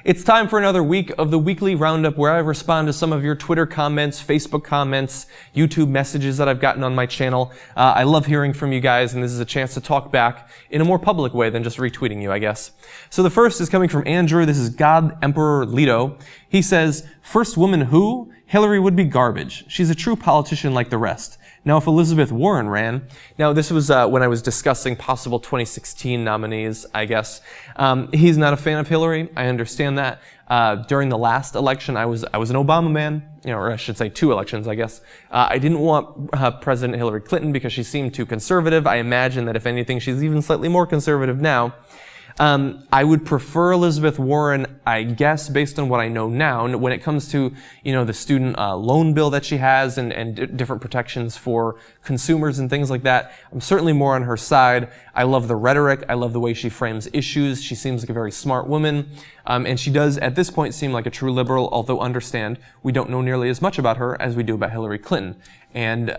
It's time for another week of the weekly roundup where I respond to some of your Twitter comments, Facebook comments, YouTube messages that I've gotten on my channel. I love hearing from you guys, and this is a chance to talk back in a more public way than just retweeting you, I guess. So the first is coming from Andrew. This is God Emperor Leto. He says, "First woman who? Hillary would be garbage. She's a true politician like the rest. Now, if Elizabeth Warren ran..." Now, this was when I was discussing possible 2016 nominees, I guess. He's not a fan of Hillary. I understand that. During the last election, I was an Obama man, or I should say 2 elections, I guess. I didn't want President Hillary Clinton because she seemed too conservative. I imagine that if anything, she's even slightly more conservative now. I would prefer Elizabeth Warren, I guess, based on what I know now. And when it comes to, the student loan bill that she has and different protections for consumers and things like that, I'm certainly more on her side. I love the rhetoric. I love the way she frames issues. She seems like a very smart woman. And she does, at this point, seem like a true liberal, although understand we don't know nearly as much about her as we do about Hillary Clinton. And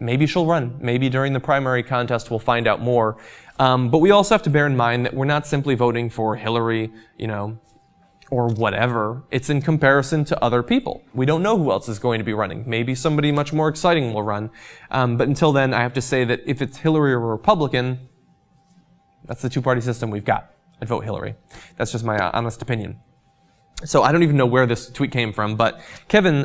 maybe she'll run. Maybe during the primary contest we'll find out more. But we also have to bear in mind that we're not simply voting for Hillary, or whatever. It's in comparison to other people. We don't know who else is going to be running. Maybe somebody much more exciting will run. But until then, I have to say that if it's Hillary or a Republican, that's the two-party system we've got. I'd vote Hillary. That's just my honest opinion. So I don't even know where this tweet came from, but Kevin,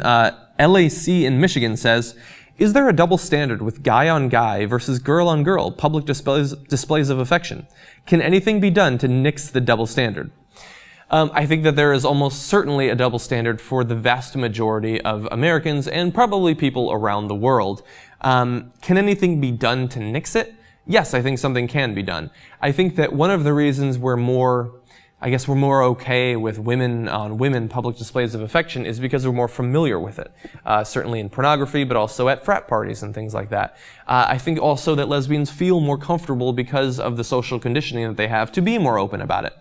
LAC in Michigan says, "Is there a double standard with guy on guy versus girl on girl public displays of affection? Can anything be done to nix the double standard?" I think that there is almost certainly a double standard for the vast majority of Americans and probably people around the world. Can anything be done to nix it? Yes, I think something can be done. I think that one of the reasons we're more okay with women on women public displays of affection is because we're more familiar with it. Certainly in pornography, but also at frat parties and things like that. I think also that lesbians feel more comfortable because of the social conditioning that they have to be more open about it.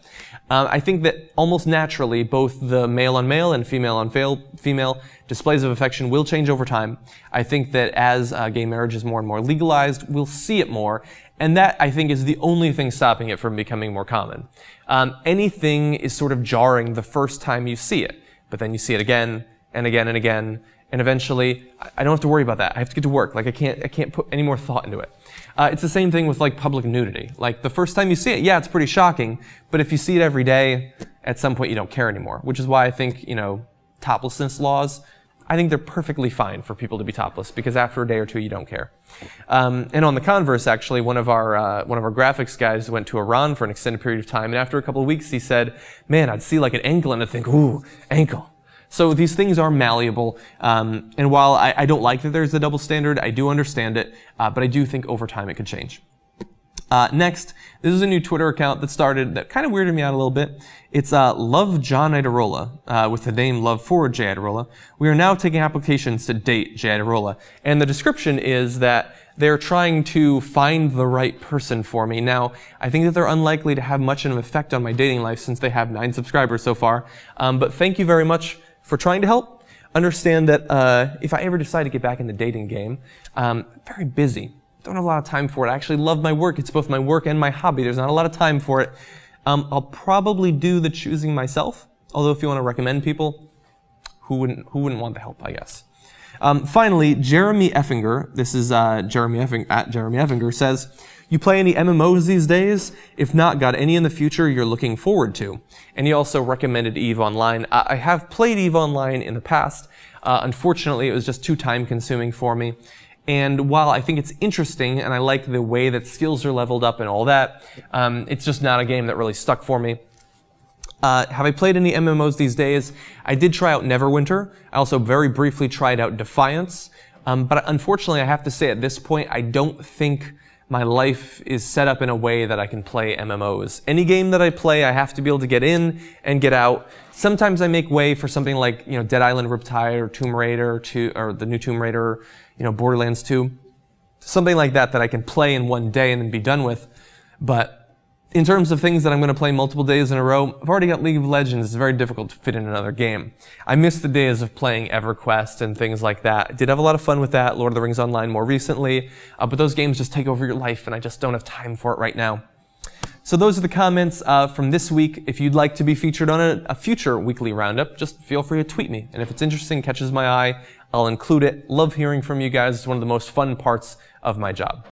I think that almost naturally, both the male on male and female on female displays of affection will change over time. I think that as gay marriage is more and more legalized, we'll see it more. And that, I think, is the only thing stopping it from becoming more common. Anything is sort of jarring the first time you see it, but then you see it again and again and again, and eventually, I don't have to worry about that. I have to get to work. I can't put any more thought into it. It's the same thing with public nudity. The first time you see it, yeah, it's pretty shocking, but if you see it every day, at some point you don't care anymore, which is why I think, toplessness laws, I think they're perfectly fine for people to be topless because after a day or two you don't care. And on the converse, actually, one of our graphics guys went to Iran for an extended period of time, and after a couple of weeks he said, "Man, I'd see an ankle and I'd think, ooh, ankle." So these things are malleable, and while I don't like that there's a double standard, I do understand it, but I do think over time it could change. Next, this is a new Twitter account that started that kind of weirded me out a little bit. It's Love John Iadarola, with the name Love for J. Iadarola. "We are now taking applications to date J. Iadarola." And the description is that they're trying to find the right person for me. Now, I think that they're unlikely to have much of an effect on my dating life since they have 9 subscribers so far. But thank you very much for trying to help. Understand that if I ever decide to get back in the dating game, I'm very busy. Don't have a lot of time for it. I actually love my work. It's both my work and my hobby. There's not a lot of time for it. I'll probably do the choosing myself. Although if you want to recommend people, who wouldn't want the help, I guess. Finally, Jeremy Effinger, this is Jeremy Effinger, says, "You play any MMOs these days? If not, got any in the future you're looking forward to?" And he also recommended EVE Online. I have played EVE Online in the past. Unfortunately, it was just too time consuming for me. And while I think it's interesting and I like the way that skills are leveled up and all that, it's just not a game that really stuck for me. Have I played any MMOs these days? I did try out Neverwinter. I also very briefly tried out Defiance. But unfortunately, I have to say at this point, I don't think my life is set up in a way that I can play MMOs. Any game that I play, I have to be able to get in and get out. Sometimes I make way for something like, Dead Island Riptide or Tomb Raider or the new Tomb Raider, Borderlands 2. Something like that I can play in one day and then be done with. But in terms of things that I'm going to play multiple days in a row, I've already got League of Legends. It's very difficult to fit in another game. I miss the days of playing EverQuest and things like that. I did have a lot of fun with that, Lord of the Rings Online more recently, but those games just take over your life and I just don't have time for it right now. So those are the comments from this week. If you'd like to be featured on a future weekly roundup, just feel free to tweet me. And if it's interesting, catches my eye, I'll include it. Love hearing from you guys. It's one of the most fun parts of my job.